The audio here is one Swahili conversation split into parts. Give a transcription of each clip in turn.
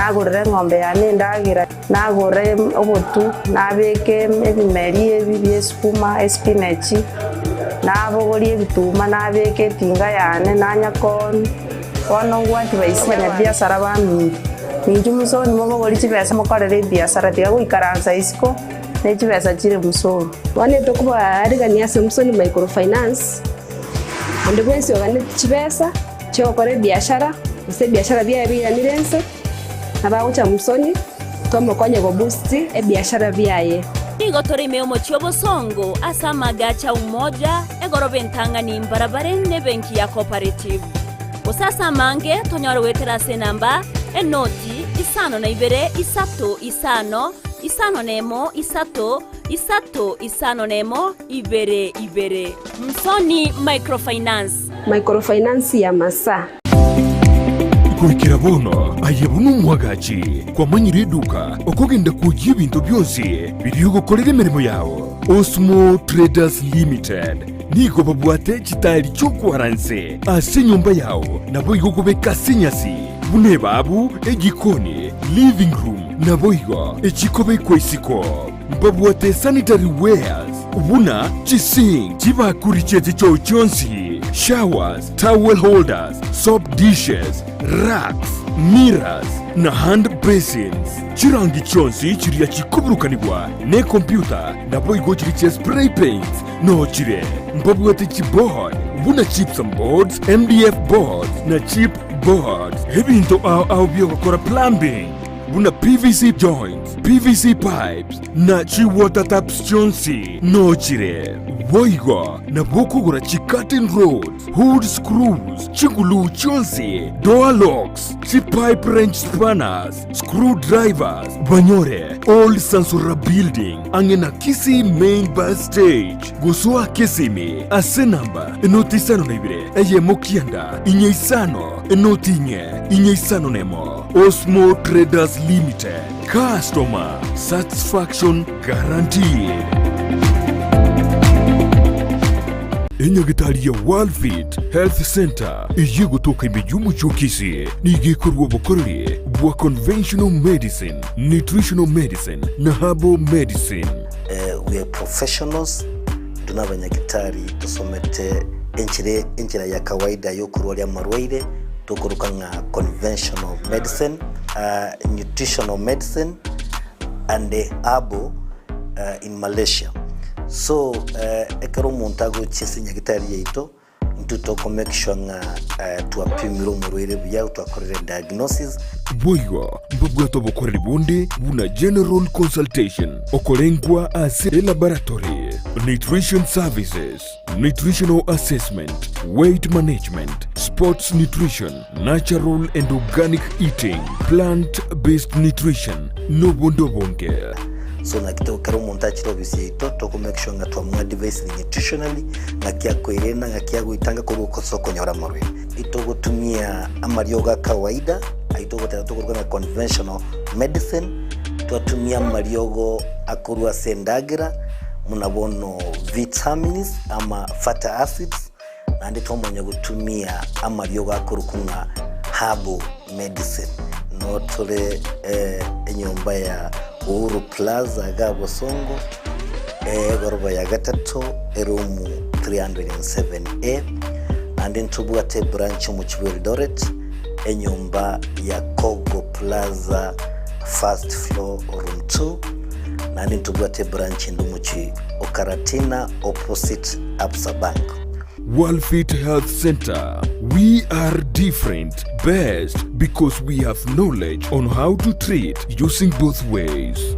nagurire ng'ombe yane ndagira nagure obutu nabeke ebimeri ebi sukuma spinach nabogori ebituma nabeke tinga yane nanyakon ono ngwati baisanya biashara bami ninju musoni mobogori chibesa mokorere biashara tiga guikaransa isiko ne chibesa chire musoro wane tokuba arigania musoni microfinance ande bwensi ogane chibesa chokore biashara use biashara bia Ensa nabagucha musoni tomokonye go boost biashara biaye igotore omochio bosongo asa magacha umoja egorobe ntanga ni barabara ne benki ya cooperative usasa mange tonyoro wetera se namba enoti isano na ibere isato isano nemo isato isano nemo ibere Musoni microfinance ya masa kurikira bono ayebunu mwagachi kwa manyire duka okogenda kujya ibintu byose biri gukorera imirimo yawo Osmo Traders Limited nigo babwate kitali cyo kwaranse ase nyumba yawo nabo igogobeka sinyasi bune babu egikoni living room nabo igo ekikobe kwesiko babwate sanitary wares ubuna chising chibakuricheze cyo cyonsi showers, towel holders, soap dishes, racks, mirrors na hand basins. Chirangi chonsi chiria chikuburukanibwa ne computer nabo igo chiriche spray paints no chire mbabwate chipboard buna chips and boards, MDF boards na chip boards ebinto au byokora plumbing buna PVC joints, PVC pipes na chi water taps chonsi no chire boigo na bokugura chi curtain rods, hood screws, chingulu chonsi, door locks, chi pipe wrench spanners, screwdrivers, banyore, old Sansura building, angena Kisii main bus stage, gusua Kisimi, ase namba, enoti isano na ibire, Eyemo kianda, inye isano, enoti inye isano nemo, Osmo Traders Limited, customer satisfaction guaranteed. Enyagitari ya Worldfit Health Center iye gutoka imejumbu chokisi nigikorwa bukorere bwa conventional medicine, nutritional medicine na herbal medicine. We are professionals, tunabanyagitari tusomete enchira ya kawaida yo kurwalia marwaire tukuruka nga conventional medicine, nutritional medicine and herbal in Malaysia. So ekero montago chisinya gitari yeito ntuto make sure nga tuapimiro murwere bya twakorere diagnosis boigo mbabwato bokorere bonde buna general consultation okolengwa as laboratory nutrition services, nutritional assessment, weight management, sports nutrition, natural and organic eating, plant-based nutrition no bondo bonke. So na kito kero montachi obisi to make sure nga twa device nutritionally na kia koirena nga kia guitanga ko soko nyora marwe ito gutumia amarioga kawaida aito gutera na conventional medicine twatumia mariogo akurwa sendagira munabono vitamins ama fatty acids na ndito mwenye gutumia amarioga akurukunga herbal medicine no tole enyomba ya Uhuru Plaza Gabo Songo goroba ya gatatu erumu 307A and then tubwate branch mu Eldoret enyumba ya Kogo Plaza first floor room 2 and then tubwate branch ndumuchi Okaratina opposite Absa Bank. Worldfit Health Center. We are different, best because we have knowledge on how to treat using both ways.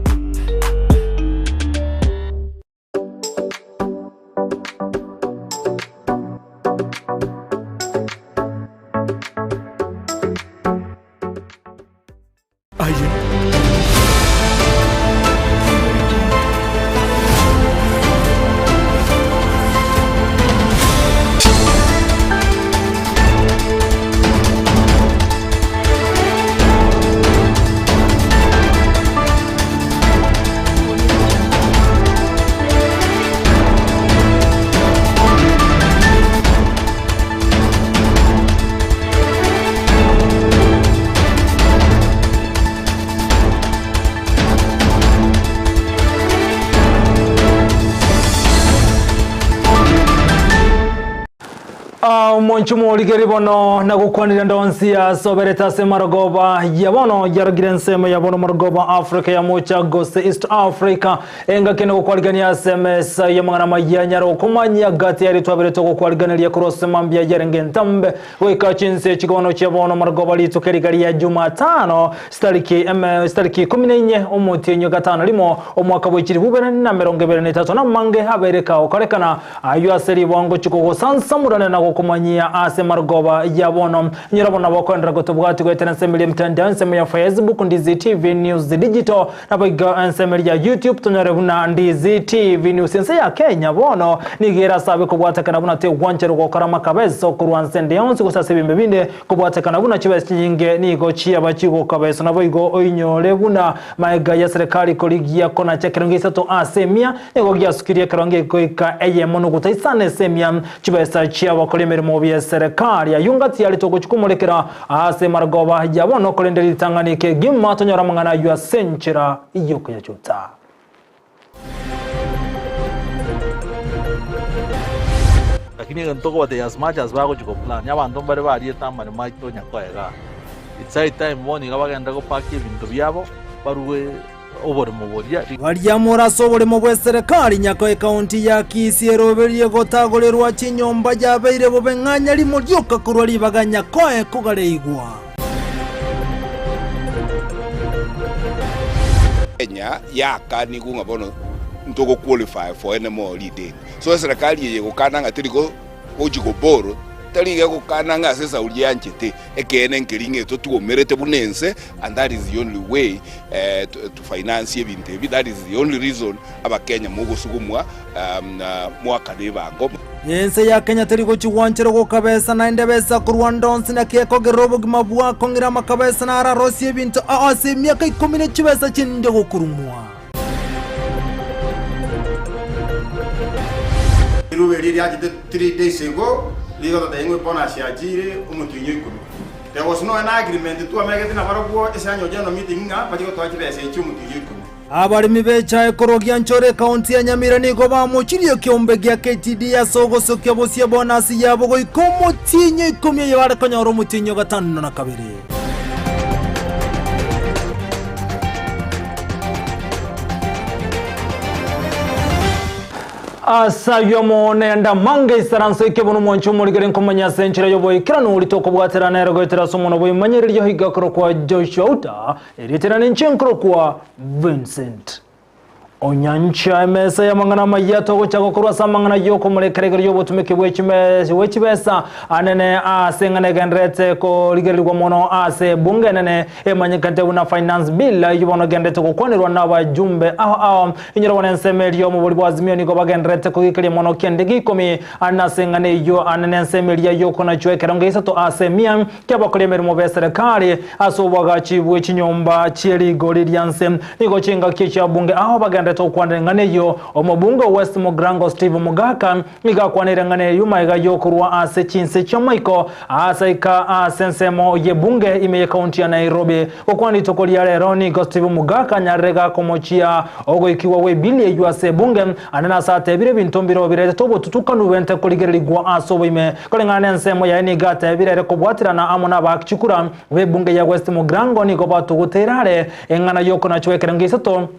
Monchumo ligeribono na gukwanira ndonsia sobereta semarogoba yabono yaragire nsemo yabono marogoba Africa ya mocha Gusii East Africa enga kene gukwaligania SMS yamangana mayanyaro kumanya gati yari twabereto gukwaligania kurose mambya yarenge ntambe weka chinse chigono chabono marogoba litukerigari ya Jumatano stariki 14 omutinyo gatano limo omwaka bw'ikiri bubere na 2023 na mange habereka okarekana ayo aseri bongo chiko sansamurana na kumanyia ase marogoba yabono nyirabona bakondera gotobwati gwetensemeli mtandao nseme ya Facebook Ndizi TV News Digital na biga nseme ya YouTube tunarebuna Ndizi TV News ense ya Kenya bono nigera sabe kubwatakana buna te wanchero gokarama kabezo kurwansende yonse gusasebimbe binde kubwatakana buna chibesi nyinge nigo chia bachigo kabezo na boigo oinyole buna maega ya serikali koligia kona chekerongi sato asemia ego gya sukiria karonge koika Eyemo no gutaisane semia chibesa chia bakole mirimo bya serikali ayungati yali tokuchikumulekera ase marogoba yabono kolenderi tanganike gimma tonyora mangana yu senchira iyoko ya chuta lakini ngantoko wate as much as bago chiko plan yabantu bare bari tamane maito nyakoega it's high time morning abagenda go paki bintu byabo baruwe obore muboria waryamura sobore mu bwe serikali nyako county ya Kisii roberie gotagolerwa chinyomba yabeire bobenganya limo ryoka kurwali baganya koe kugareigwa Kenya yakani kunga bono ntoko qualify for any more leading so serikali ye gukana ngatiriko ojiko boro talinga gukana nga sesa ulyanchete ekene nkiringe to tuomerete bunense and that is the only way to finance ebintu that is the only reason aba Kenya mugusugumwa mwaka nebango yense ya Kenya teriko chiwanchero go kabesa na ndebesa kurwandonsi na keko gerobo gimabwa kongira makabesa na ararosi ebintu ase miaka 10 chibesa chinde go kurumwa iruberi yajite 3 days ago ligo tatengo bonus ya jire umutinyo ikuru there was no an agreement to amegete na barobwo esanyo jano meeting nga patiko twachibese cyumutinyo ikuru abarimi becha ekorogia nchore county ya Nyamira nigo bamuchiriye kiombe gya KTD ya sogoso kyabosia bonus yabo go ikomutinyo ikomye yabara kanyoro mutinyo gatano na kabiri asa yomone nda mange isaranso ikebono moncho muligere nkomanya senchira yoboye kirano uri toko bwaterana erogotera somono boye manyereryo higakoro kwa Joshua Auta eriterana nchenkro kwa Vincent Onyancha emesa ya mangana mayato gochago kurwa samangana yoko mulekeregero yobotumeke bwechibesa anene asengane gendrete ko ligerirwa mono ase bunge nene emanyekante una finance bill yibono gendrete ko kwanirwa n'abajumbe aho inyiro wanensemeri yo mu buli bwazimyo niko bagendrete ko gikiri mono kende gikomi anasengane yo anene nsemeri yoko na chwekera ngesato ase mia kyabakole merimo be serikali asobwaga chibwe chinyomba chierigo liryanse niko chinga kicha bunge aho bagendrete okwanengane yo omubungo West Mugrango Steve Mugaka igakwanirengane yuma igayokurwa ase chinse chomaiko asaika asensemo yebunge imeye county ya Nairobi okwani tokoli ya lero ni Steve Mugaka nyarega komochia ogo ikiwa we bili yuase bunge anana sate bire bintombiro birete tobo tutukanu wente koligerigwa asobo ime kolengane nsemo ya ni gata birere kobwatira na amona bakchukura we bunge ya West Mugrango ni kobatuguterare engana yoko na chwekerengisato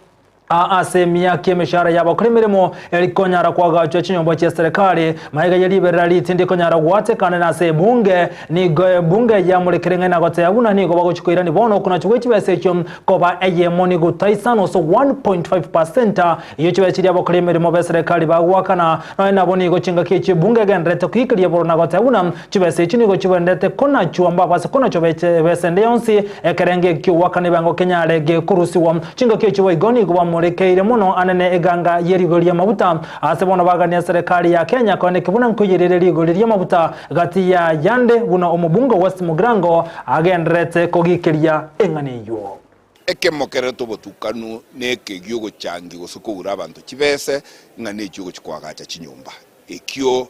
asemia kiemeshara yabo krimirimo elikonyara kwa gacho chinyombo cha serikali maiga yaliberera litinde konyara gwate kana na se bunge ni bunge ya mulekerenge na gote abuna ni gobago chikoira ni bono kuna chwe chibese cyo koba Eyemo ni gutaisano so 1.5% iyo chibese yabo krimirimo be serikali bagwakana na boni go chinga kichi bunge gendrete kwikiriye boro na gote abuna chibese chini go chibendete kona chuamba base kona chobete besende yonsi ekerenge kiwakane bango Kenya lege kurusiwa chinga kichi waigoni go murekeire muno anene eganga yerigoria mabuta asebona bagania serikali ya Kenya kone kibuna nkuyirere rigoria mabuta gati ya yande buno omubungo West Mugrango agendrete kogikiria enganiyo ekemokere tobotukanu neke gyogo changi gosukura abantu kibese ngane gyogo chikwagacha chinyumba ekyo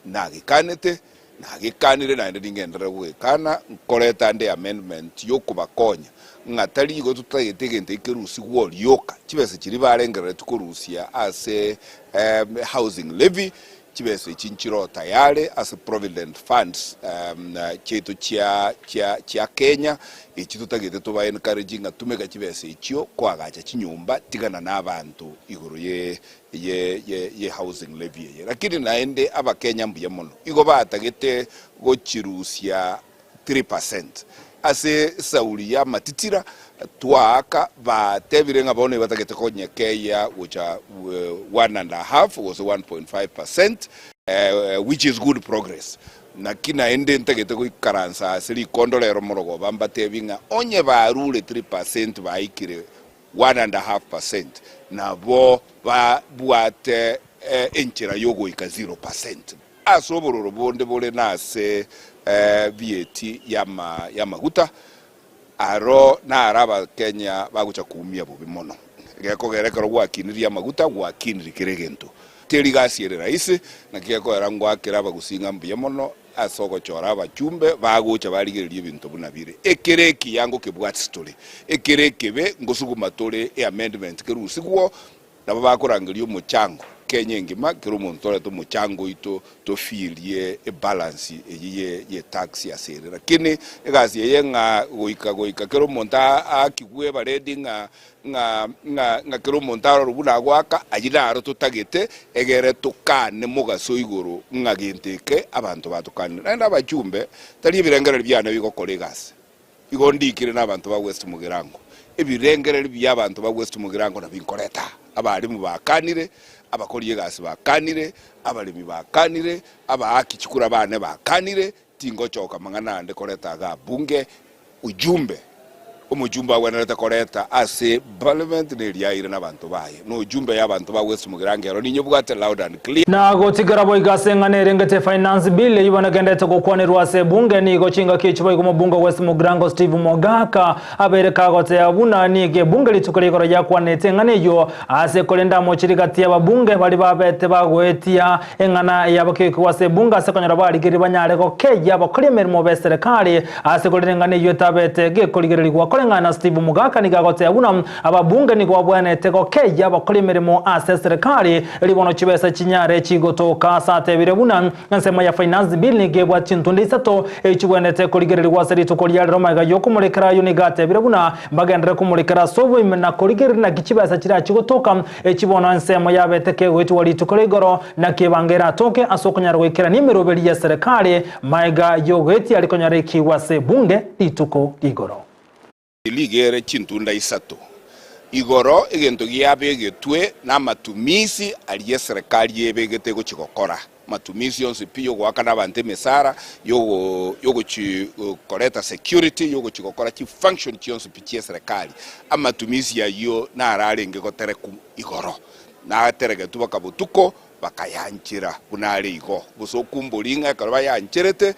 nagikanete nagikanire naende ningendera gwekana nkoreta ande amendment yokubakonya ngatari go tutagete ikerusi gwolyoka kibese kiri barengera tukurusia ase housing levy chibese chinchiro tayari as provident funds chetu chia Kenya ichitutagete tuba encouraging atumeka chibese ichio kwagacha chinyumba tigana n'abantu iguru ye housing levy lakini naende aba Kenya mbuye mono igo batagete gochirusia 3% ase sauli ya matitira tuaka batebirenga bone batagete konyekeya which are 1.5 was 1.5%, which is good progress na kina ende ntegete kuikaransa siri kondolero morogo bamba tebinga onye barule 3% baikire 1.5% na bo ba buate enchera yogo ika 0%. Asobororo bonde bole nase VAT ya maguta aro na araba Kenya bagucha kumia bobi mono geko gerekero gwakiniria maguta gwakiniri kiregento teri gasiere raisi na geko erangwa kiraba gusinga mbuye mono asoko chora abachumbe bagucha barigererie bintu bunabire ekereki yango kebwat story ekereki be ngosuguma tole amendment kerusigwo nabo bakorangiria umuchango Kenya ngima kero montore to muchango ito to filie e balance ye tax ya sere lakini egazi yenga goika kero monta akigwe baredi nga kero montaro rubuna gwaka ajira to tagete egere tukane mugaso iguru ngagenteke abantu batukane nenda bachumbe tali birengere byana biko kolegas igondikire n'abantu ba West Mugirango ebirengere by'abantu ba West Mugirango na binkoreta abari mu bakanire abakoriye gasi bakanire abalimi bakanire abakichukura bane bakanire tingo choka mangana ande koreta ga bunge ujumbe umujumba wanaleta koreta ase parliament neriyaire n'abantu baye no ujumbe y'abantu ba West Mugirango ero ninyo bwate loud and clear na gotigara boy gasenga nerengete finance bill yibona gendete gukwanirwa se bunge ni gochinga kichiboy ku mubunga West Mugirango Steve Mogaka abereka gote abuna nige bunge litukorikoro yakwanete nganeyo ase kolenda mochirigati y'ababunge bali babete bagwetia engana yabakeke wase bunga se konyara bali giri banyare ko keya bakori merimo be serikali ase kolengane yo tabete ge koligererwa kolengana Steve Mogaka ni gagote abuna ababunge ni gwabwane teko keya bakori merimo ase serikali libono chibesa chinyare chigotoka sate birebuna nsema ya finance bill ni gebwa chintunde isato echibwenete koligererwa seri tukoliya Roma ga yokumulekera unigate birebuna bagendere kumulikera sobo imena koligerina kichibesa chira chigotoka echibona nsema ya beteke wetu wali tukolegoro na kebangera toke asokonyara wekera nimerobeli ya serikali maiga yogeti alikonyara kiwase bunge lituko igoro ligere chintunda isato igoro egento giabegetwe na matumisi aliye serikali yebegete go chikokora matumisi yonse piyo gwakana bante mesara yogo chi koreta security yogo chikokora chi function yonse pichie serikali amatumisi ya yo na ararenge go tereku igoro na terege tuba kabutuko bakayanchira bunale igo busokumbulinga kalaba yancherete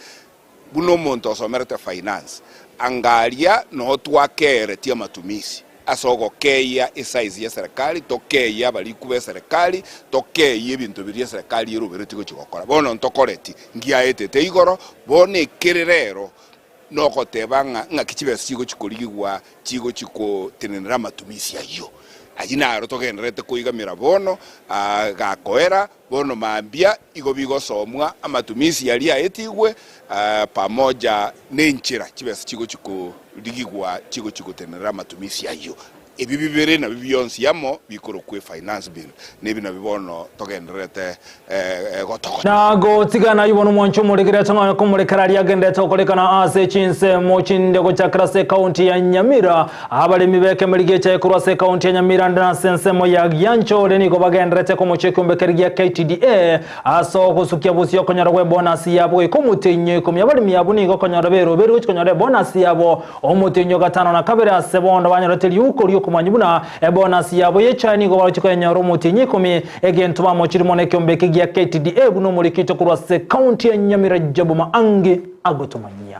buno monto somerete finance angalia no twakere tia matumisi asogo keya size ya serikali tokeya bali kube serikali tokeya bintu biri serikali yeruberetiko chikokora bono ntokoreti ngia etete igoro bone kererero noko tebanga ngakichibesa chigo chikoligwa chigo chiko tenenera matumisi ayo ajina rotogenrete kuigamira bono gakoera bono mambia igo bigo somwa amatumisi yali aetigwe pamoja nenchira chibesa chigo chiko ligigwa chigo tenera matumisi ayo ebibibere na bibiyonsi yamo bikoro kwe finance bill nebi na bibono togenrete gotoko nago tigana yubono moncho muregera tanga kumurekera lyagende tokolekana ase chinse mochinde go chakrase county ya Nyamira abale mibeke melige cha kurase county ya Nyamira ndana sense mo ya Gyancho leni go bagendrete ko mocheke mbekeriya KTDA aso kusukia busyo konyara we bonus yabo ikomutenye ko myabali miyabuni go konyara bero konyara bonus yabo omutenyo gatano na kabera sebondo banyaroteli yuko kumanyibuna bonus yabo yechani go barachiko nyaro mutenye komi egento ba mochiri moneke mbekeriya KTDA buno muri kito kurase county ya Nyamira jabuma ange agotomanya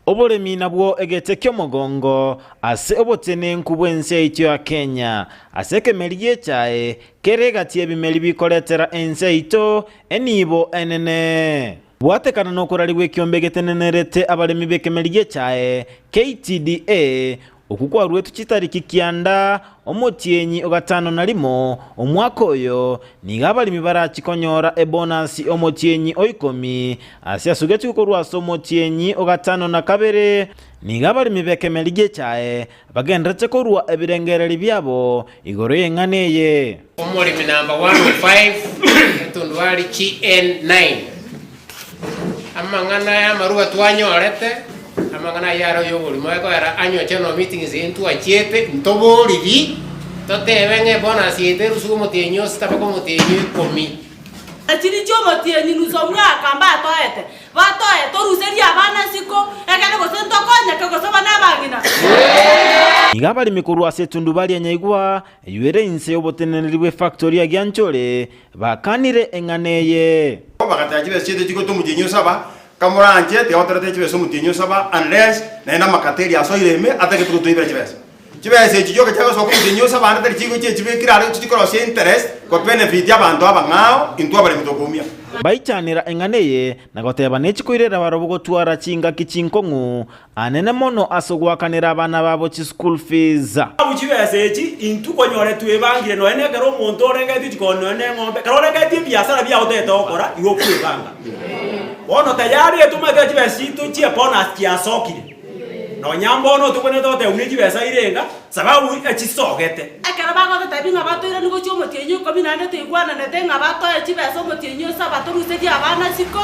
obolemi nabwo egetekyo mugongo ase obotene nkubwense ityo ya Kenya aseke meliye chae keregati ebimeli bikoletera ense ito enibo enene bwatekana nokoraliwe kyombegetenenerete abalemi bekemeliye chae KTDA okukwarwe tuchitariki kianda omotienyi ogatano na limo omwaka oyo niga abalimi barachikonyora ebonasi omotienyi oikomi ase asugeti gukorwasa omotienyi ogatano na kabere niga abalimi bekemerige chae bagenderete korwa ebirengereri byabo igoro y'eng'ana eye. Omulimi number 105 etundwari KN9 amang'ana ya maruga twanyorete amang'ana yaro y'obulimo egoera anyoche no meetings into achiete ntoboriri totebenge bonasi eterusu omotienyi ositaba omotienyi ikomi achiri chomotienyi nuso mwaka mbatoete batoete oruseria abana siko ekene gosento konya kegosaba n'abang'ina niga abalimi korwasa etundubari enyaigwa eyuere inse y'oboteneneri bwe factory ya Gianchore bakanire eng'ana eye bagataja chibese chete chiko tomotienyi osaba kamuranje teoterete chibese omotienyi osaba unless naenda makateri asoireme atake tukutoibera chibese chibese chijoka chago soko omotienyi osaba ande tari chigo chibekirare chikorose interest ko benefit y'abantu abang'ao into abalimi tokumia baichanira eng'ana eye na goteba nechikoirera barobo gotwara chingaki chinkong'u anene mono asogwakanira abana babo chi school fees chibese echi into konyore twebangire no enegera omonto orengeti chikono ne ng'ombe karorengeti biashara bya otete okora igo kwebanga bono tayari etumete chibese chitu chie bonus kiasokire no nyambono tukone tote uni chibese irenga sababu echisogete ekera bagote tabinga batoire nigo chomotienyi ikomi nane tuigwana netenga batoe chibese omotienyi osaba toruseria abana siko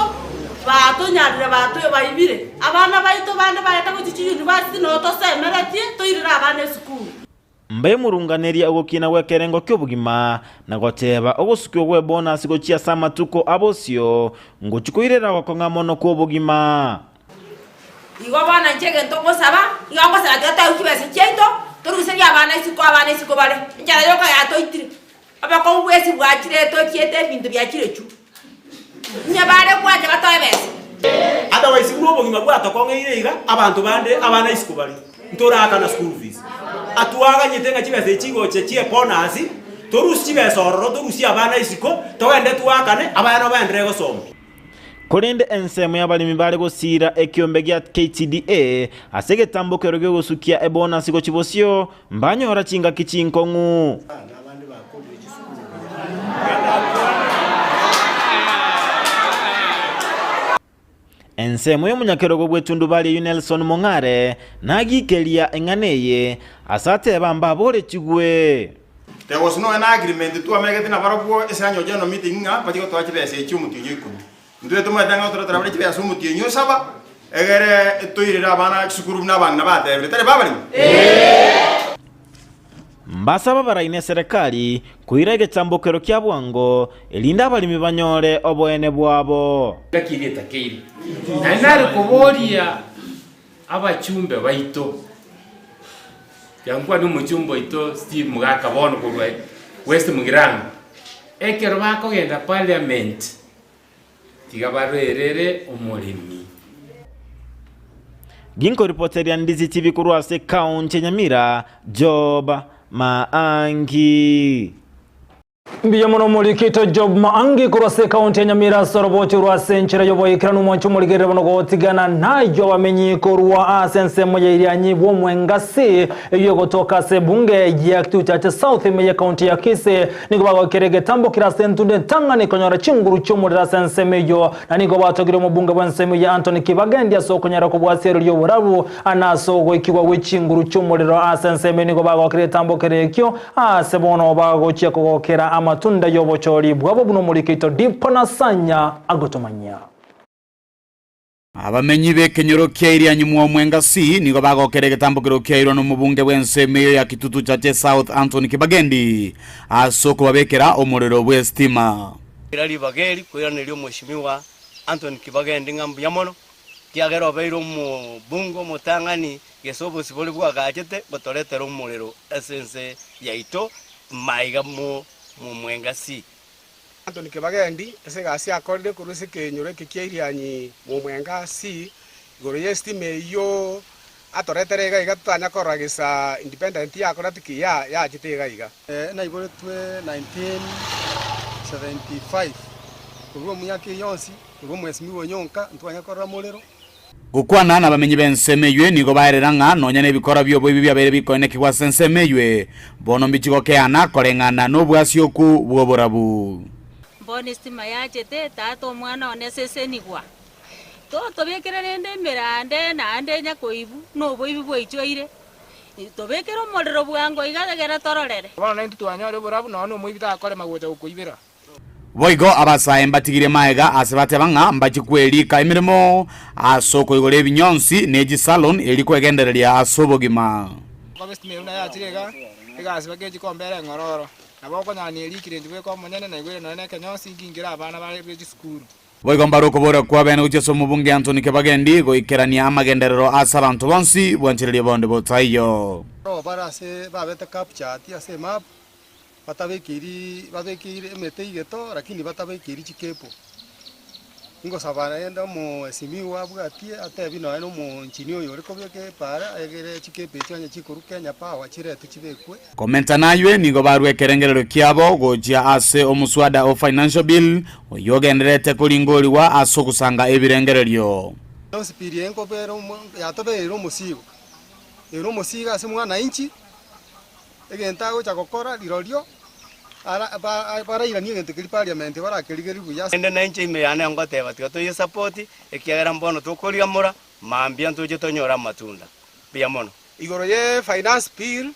batonyarire batoyo baibire abana baito bande baeta gochichi university no tosemeretie toirira abana esukuru mbe murunganeria ogokina gwekerengo ky'obugima na goteba ogosukio gwe bonus gochia samatuko abosio ngochikoirera gokong'a mono kw'obugima igo bana nchege ntogosaba igo ngosaba tata ukibese cheito toruseria abana isiko bare njara yoka yatoitire abako bwesi bwachire tochiete bintu byachirechu nyabare kwaje batoebese otherwise bwo obugima bwatokong'eire iga abantu bande abana isiko bari ntoraka na school fees atuaga nyitenga chibese chigoche chie bonus torusi chibese ororo torusi abana isiko togende tuakane abana bandire gosoma korinde ensemo y'abalimi bari gosira ekiombe gya KTDA ase getambokero gyo gosukia ebonasi gochibosio mbanyora chingaki chinkong'u ensemo y'omunyakerogo bw'etundubali Nelson Mong'are nagikeria eng'ana eye asateba mbabore chigwe there was no an agreement to amegete na barabwo esanyo jeno meeting nga patiko twachi bese echomotienyi ikomi ndwe tomatanga otro trabale chibese omotienyi osaba egere toirira abana chisukuru n'abana batebire tare babali mbasaba baraine serikali kuira egechambokero kya bwango elinda abalimi banyore oboene bwabo gakireta keiri nanare kuboria abachumbe baito yangwa n'umuchumbo ito Steve Mugaka bono kurwe West Mugiranga ekero bakogenda parliament tigabarerere omulimi ginko reporteria Ndizi TV kurwase county Nyamira Job Maangi mbiya muno mulikito Job Maangi kurwase county Nyamira sorobochi rwase nchira yoboyikira n'umwanchu muligere bono gotigana nayo bamenyi korwa asense moya irianyi bwo mwengasi iyo gotoka se bunge ya kitucha South meya county ya Kisii nigo bagokerege tambo kirase ntunde tangane konyora chinguru cyomurira sense meyo na nigo batogire mu bunge bwense meya Anthony Kibagendia sokonyara ko bwasero ryo burabu anaso goikirwa wechinguru cyomuriro asense meyo nigo bagokire tambo kerekyo ase bono bagochia kogokera amatunda yobochori bwabo buno mulikito dipo nasanya agotomanya abamenyi bekenyoro kya irianyi mwa mwengasi nigo bagokere getambukiro kya irano mubunge bwense meyo ya kitutu cha South Anthony Kibagendi asoko babekera omuriro bwestima irali bageri kuiranelio mheshimiwa Anthony Kibagendi ngambu yamono tiagero beiro mu bungo mutangani gesobo sibole bwagachete botoretera omuriro essence yaito maiga mu mwengasi Anthony Kibagendi ese gasi akorire kuruse kenyore kikiirianyi mu mwengasi goro yestime yo atoreterega igatanya koragisa independent ya korati ya jitega iga na ibore twe 1975 kuruo munyaki yonsi kuruo mwesimi wonyonka ntwanya korra mulero gukwana na bamenyi bensemeywe nigo baerera ng'a nonya ne bikora byobo ibi byabere bikonekirwa sensemeywe bono mbichigo keana koreng'ana n'obwasioku bwoborabu mbona estima yachete tato omwana onesesenigwa tobekera rende emirande naende nyakoibu noboibi bwaichoire tobekera omorero bwango igagera tororere bono naintu twanyore borabu none omoibi takore magocha gukoibera boigo abasae mbatigire maega ase batebanga mbachikwelika emirimo asoko igore ebinyonsi neji salon elikwegendereria asobogima kwabestimero na yachirega igasi bagechikombere ng'ororo nabo okonyani erikire njibweka omonyene na igwere none kenyonsi ngingira abana bari chisukuru boigo mbaruko bora kwa bene ucheso mubunge Anthony Kibagendi goikerania amagenderero asa abantu bonsi bwanchireria bonde botayo barase babete capchat ase map batabekiri emete igeto lakini batabekiri chikepo ingo sabana enda mu esimiwa bwatie atebi no eno mu nchini oyo riko beke para egere chikepe cyanye chikuru Kenya power chiretu chibekwe komenta naywe nigo barwe kerengerero kiabo gojia ase omuswada o financial bill oyogenderete kulingoli wa aso kusanga ebirengererio nosipiriye ngo bero yatobero musigo ero musiga ase mwana inchi egentago chakokora lirorio para irani ngente kiri parliament bara kirigeri buya ende na inchi ime yana ngoteba tyo support ekiagera mbono tukoria mura mambia ntuje tonyora matunda bia mono igoro ye finance bill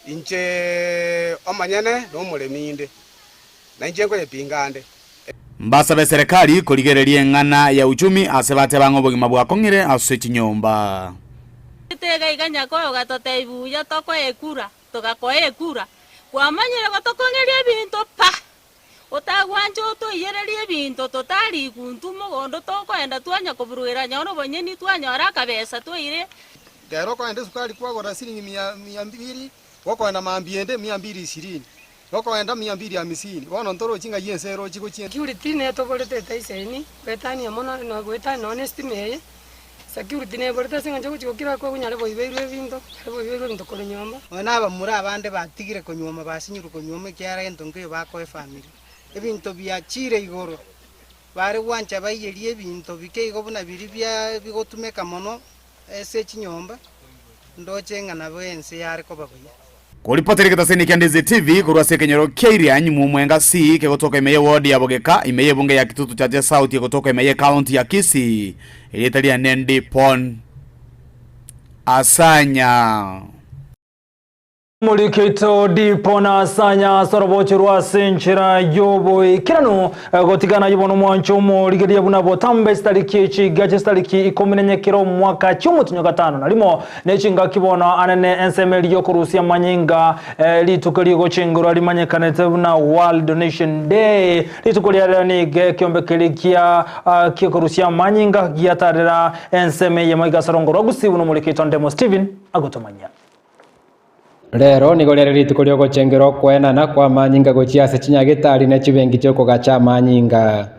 inche omanyene no mureminde na inche ngo yepingande mbasa be serikali kurigereria ng'ana ya uchumi ase batebanga obogima bwa kongire ase chinyomba tega iganya koyo gatote ibuya toko ekura togakoe ekura kwamanyire gotokongeria ebinto pa otagwanje otoiyereria ebinto totari kuntu mogondo tokoenda twanya koburwera nyono bonyeni twanyora akabesa toire gero kwende sukari kwagora silingi 200 wakwenda mambiende 220 wakwenda 250 bono ntoro chinga yensero chiko chien security ne togorete taiseni betania mono no gwetana honest meye security ne borete singa choko chikira ko kunyare boibeirwe binto boibeirwe binto kore nyomba ona abamura abande batigire konyoma basinyuru konyoma kyara ento ngiyo bako family ebinto byachire igoro bare wancha bayerie ebinto bike igobuna biri bya bigotumeka mono ese chinyomba ndoche ngana bense yare ko babuya kuripoteri kitaseni kia Ndizi TV kurwa sekenyero Kisii mu mwenga si kutoka Eyemo ward ya Bogeka Eyemo bunge ya Kitutu cha South kutoka Eyemo county ya Kisii ilitalia Nendi Pon Asanya Mulikito dipona sanya sorobochirwa senchira yobo kirano gotigana yobono mwancho mo ligedia buna botambe stariki chigaje stariki ikomenye kiro mwaka chumu tunyakatano nalimo nechinga kibona anene ensemeli yokurusia manyinga litukali gochingura limanyekanete buna World Donation Day litukali ni kiombe kilikia kikurusia manyinga giatarira enseme yemaga sarongoro Gusii buno mulikito ndemo Steven agotomanya Rero nigo rero rituko ryo gochengero kwenana kwa manyinga gochiase chinyagitari na chibengi cyo kogacha manyinga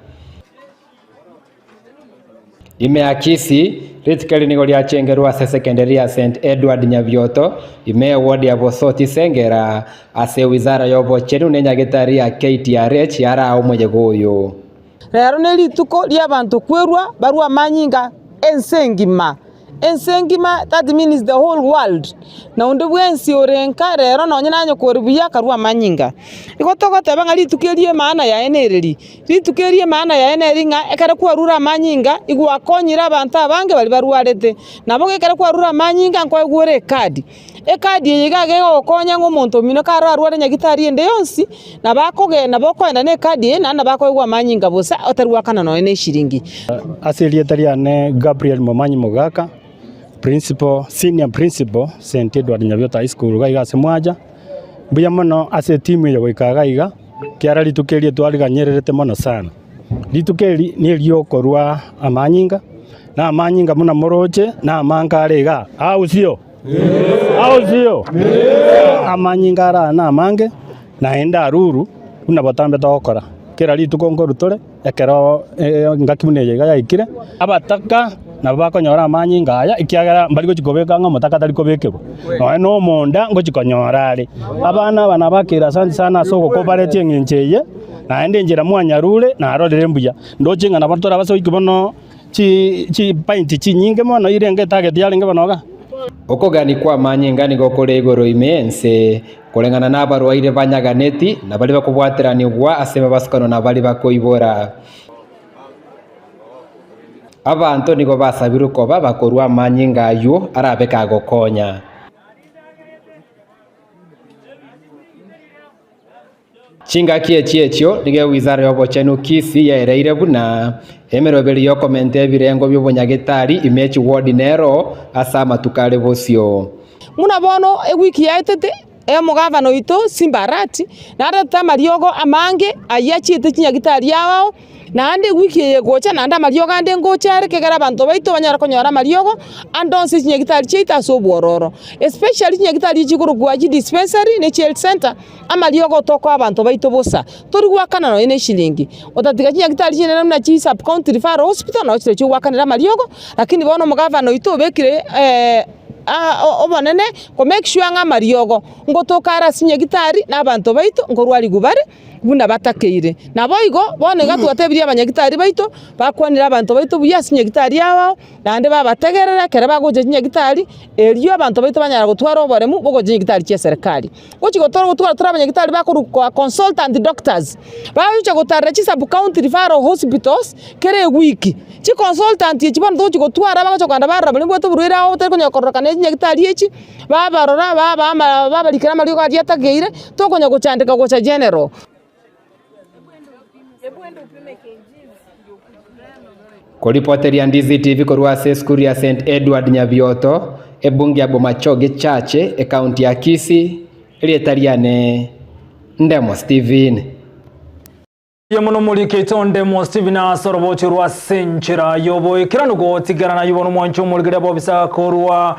ime ya Kisii ritukali nigo rya chengerwa ase secondary ya St Edward Nyabioto ime ward ya Bosoti Sengera ase wizara yobo chenu nenyagitari ya KTRH yara umwe goyo rero ne rituko rya bantu kwerwa barua manyinga ensengima that means the whole world na unde bwensi orenka rero nonye nanyo korbuya karwa manyinga igotogote banga litukerie maana ya enereri litukerie maana ya eneringa ekara kwarura manyinga igwakonyira abantu abange bali barwarete nabo gekara kwarura manyinga nko egure kadi ekadi yigage gokonya ngomuntu mino kararware nyagitari ende yonsi nabakogenda bokwenda ne kadi na nabakoigwa manyinga bosa otarwa kana no ene shiringi aselie tariane Gabriel Momanyi Mogaka senior principal St Edward Nyabioto High School gaiga semwaja buya mono ase timu yo goikaga iga kiara litukerie twariganyererete mono sana litukeri ni riokorwa amanyinga na amanyinga muna moroche na amankarega ausio amanyinga ara na amange na enda aruru una botambe tokora kera lituko ngorutore ekero ngakimune yega yaikire abataka na bakonyora amanyinga aya ikiagera mbali gochikobeka ngo mutaka tari kobekebo no monda gochikonyora ari abana bakira asante sana soko kobarete ngincheye na ende njira mwanyarure na arorere mbuya ndochinga na batora baso ikibono chi painti chi nyinge mono irenge target yalinge banoga okogani kwa manyingani gokore igoro imense kurengana n'abarwaire banyaganeti na bari bakubwateranirwa asema basukano na bari bakoibora abantu nigo basabira uko babakorwa amanyingayo arabe kagokonya chinga kiechio nige wizara yobochenu Kisii yaereire buna emeroberi yo komente birengo by'obonyagitari imechi ward nero asama tukale bosio muna bono ewiki yaitete mugavana ito Simbarati nareta mariogo amange ayachiete chinyagitari yao nande wiki yegocha nanda mariogo ande ngocha rekegera abantu baito banyara konyora mariogo andonse chinyagitari cheita sobwororo especially chinyagitari chikuru kwa dispensary ne health center amariogo toko abantu baito bosa tori gwakana no ene shilingi otatiga chinyagitari chinene na chi sub county referral hospital no chire chwakanira mariogo lakini bono mugavana ito bekire obonene ko make sure nga mariogo ngotokara sinyagitari n'abantu baito ngorwari gubare buna batakeire naboigo bone gatwatebiria abanyagitari baito bakwanira abantu baito buya sinyagitari yao nande babategerera kere bagoje sinyagitari elio abantu baito banyara gutwara oboremu bogoje sinyagitari cya serikali gochi gutwara abanyagitari bakuru consultant doctors babiche gutara chi sub county referral hospitals kere wiki chi consultant chi bando gochi gutwara bagocho kwanda barra bali bweto burwira aho tari konyakorora sinyagitari echi babarora babalikira mariogo ariatageire tokonya guchandika gocha general Kuripoteria Ndizi TV korwa skuli ya St Edward Nyabioto ebungi ya Bomachoge chache ekaunti ya Kisii lietariane Ndemo Steven Yemuno muri ketonde mo Steven asorobochi rwa senchira yoboye kiranugo tigarana yibono mwancho mulgire bobisa korwa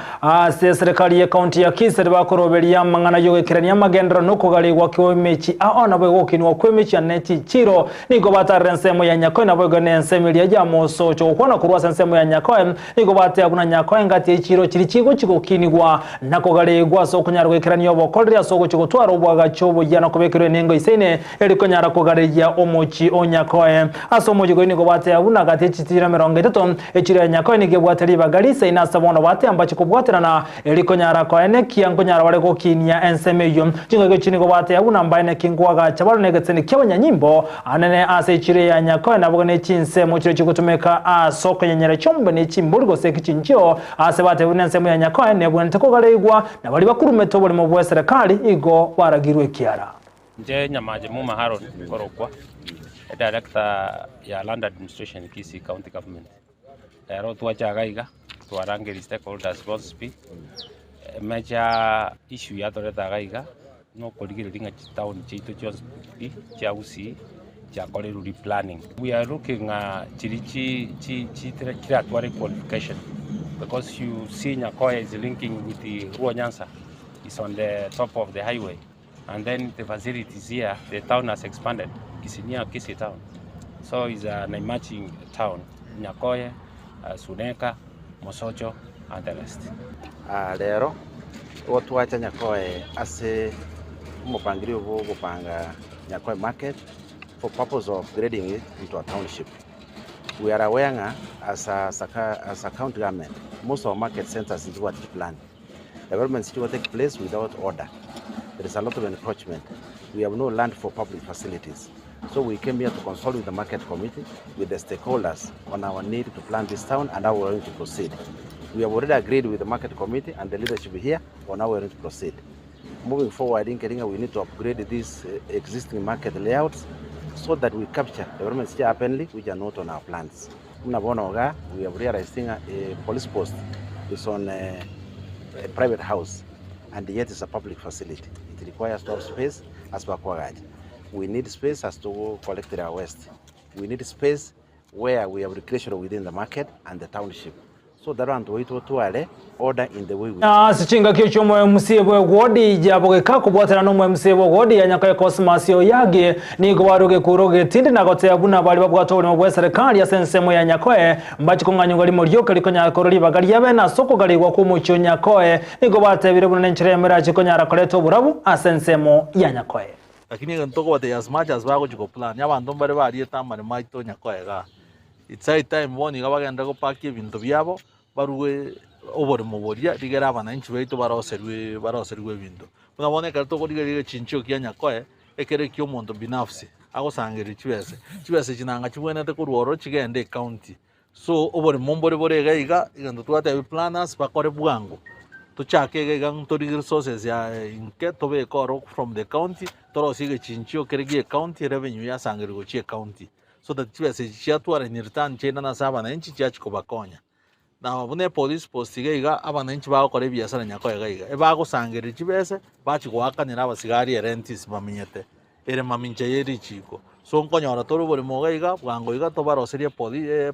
serikali ya county ya Kisii bakoroberia mangana yoge kirania magendra no kogale gwa mechi aona bwe gokini wa kwemechi aneti chiro niko batare nsemo ya nyako na bwe gane nsemo ya jamo so cyo kwana kurwa nsemo ya nyako niko bate abuna nyako ngati chiro chiri chigo chiko kinigwa nakogale gwa so kunyarwe kirania bokolria so chiko twaro bwaga chobo yana kobekire nengo isene eliko nyara kogale ya omo Onyancha asomoje go nigo bate abuna gate chitira 30 echira nyako ni gebwateri bagalisa ina sabono bate ambacho kubwaterana eliko nyara ko ene kiango nyara wale go kinia ensemeyo jingo go chinigo bate abuna mbaine kingwaga chabalo negetseni kyabanya nyimbo anene ase echire ya nyako na bogone chinse mo chiro chikutumeka asoko yenyere chombe ne chimbulgo sekichincho ase bate bunensemo ya nyako ne bwente ko galegwa na bali bakuru metobole mu bwa serikali igo baragirwe kiara nje nyamaje mu maharo korokwa director ya land administration Kisii county government ero tuachaga iga twarangeri stakeholders responsibility mecha issue ya toreta gaiga no kuligiriringa town chitu cha Gusii cha koleru planning. We are looking kira qualification because you see Nyakoya is linking with the Onyancha. It's on the top of the highway. And then the facilities here, the town has expanded. It's near Kisii town. So it's an emerging town. Nyakoya, Suneka, Mosocho, and the rest. Lero, watu wacha Nyakoya ase mupangilio huu kupanga Nyakoya market for purpose of grading it into a township. We are aware as a county government, most of our market centers is what we plan. Development still take place without order. There is a lot of encroachment. We have no land for public facilities. So we came here to consult with the market committee, with the stakeholders on our need to plan this town and how we are going to proceed. We have already agreed with the market committee and the leadership here on how we are going to proceed. Moving forward in Kenya, we need to upgrade these existing market layouts so that we capture developments here apparently which are not on our plans. We have realized a police post is on a private house and yet it's a public facility. It requires to have space as per Kwagaj. We need space as to collect our waste. We need space where we have recreation within the market and the township. So that one to order in the way we sichinga kicho mwe msibo wodi jabo ka kubwatana no mwe msibo wodi ya Nyakoya Cosmasio yage ni gwaruge kuroge tindi na gote abuna bali babwato no bwa serikali ya sensemo ya Nyakoya mbachi konganyunga limo ryoka likonya koroli bagali yabe na soko gali gwa kumucho Nyakoya ni gobate bire buna nchire mera chikonya rakoleto burabu asensemo ya Nyakoya lakini ntoko wate as much as bago chiko plan ya bantu bari bari tamane maito Nyakoya ga it's high time boni gabagenda go paki ebinto byabo baruwe obore muboria rigera abananchi baitu baroserwe ebinto unaboneka tokorigerire chinchio kia Nyakoe ekere kyo omonto binafsi agosangeri chibese chinanga chibwenete kurworo chigende county so obore mombore borega iga igando twate planners bakore bwango tuchake iga ntori resources ya inke tobe koro from the county torosige chinchio kerege county revenue ya sangeri go chie county so that chibese chiatwara ni return chena na saba na inchi chiachiko bakonya na bune police post iga abananchi bakore biasara Nyakoe iga ebagosangeri chibese bachigwakanira abasigari rentis bamenyete ere mamincha yeri chiko so nkonyora toro bore mogaiga bwango iga to baroseria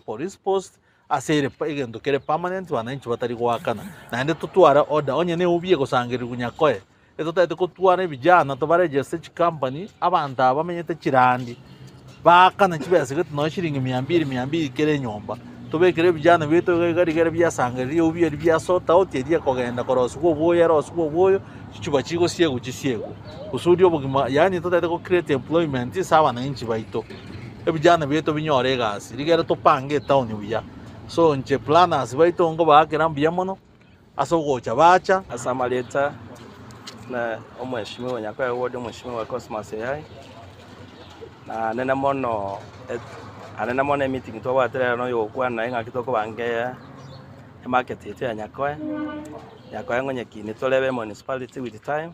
police post asere igendo kere permanent bananchi batari gwakana na ende tutwara order onye ne ubie gusangiri Nyakoe eto tete kutwara bijana to baregister company abantu abamenyete kirandi bakana kibese gete no shiringi 200 kere nyomba tubekere bijana beto gari byasangiri ubie byasota otedia kogenda korosu boyo rosu boyo chichuba chigo siego chisiego kusudi obugima yani totete ko create employment isaba na inchi baito ebijana beto binyore gasi rigera to pange town uya so nche planners baito ngo bakera mbiamono asogocha bacha asamaleta na omweshimiwa Nyakoe ward omweshimiwa Cosmas AI na nena mono anena mono meeting to watere no yokwa na inga kitoko bange market yetu ya Nyakoe ngonye kini tolebe municipality with time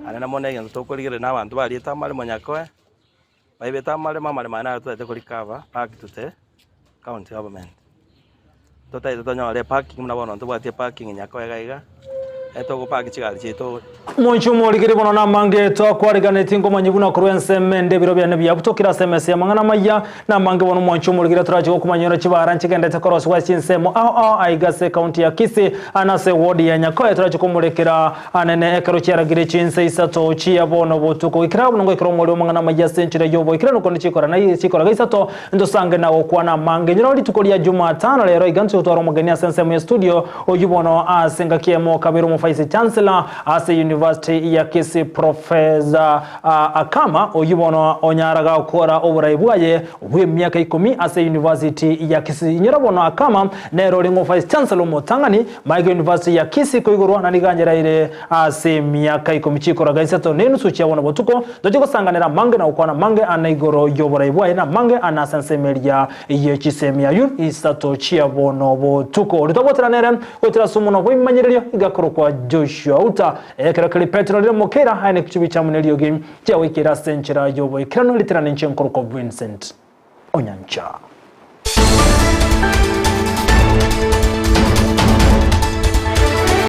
anena mono ngento tokorigere na abantu bali tamale mu Nyakoe baibe tamale mamale mana tutete kurikava park tute county government tutete tonyore parking na bono tubate parking Nyakoe gaiga etoko park chigali chito Monchu morigiri bono na mange to kwarigane tingo manyibuna kurwense mende biro bya nebya butokira SMS ya mangana maya na mange bono monchu morigiri turaje kumanyora kibara nchigende tekorosi wa chinsemo aigase county ya Kisii anase ward ya Nyakoe turaje kumurekera anene ekero cyaragire chinse isato chiya bono butuko ikira bungo ikiro muri mangana maya century yobo ikira no konchikora na chikora gaisato ndosange nawo kwana mange nyoro litukori ya Jumatano lero iganze utwaro mugeni ya sensemo ya studio ojubono asenga kiemo kabiro Vice Chancellor ase University ya Kisii Professor Akama oyibono onyaraga okora oburayibwaye bwe myaka 10 ase University ya Kisii nyirabono Akama nero lingo Vice Chancellor motangani Maiga University ya Kisii koigorwa na niganjera ile ase myaka 10 chikora gaisato nenu suchi abona botuko dojiko sanganira mange na ukwana mange anaigoro yoburayibwaye na mange anasensemeria ye chisemia yu isato chiabono botuko ritobotera nere otera sumuno bwimanyiririo igakoro kwa Joshua Auta ekera kali Petro le mokera haine kichubi cha munelio game cha wikira senchera yobo ikirano literana nchenkoro kwa Vincent Onyancha.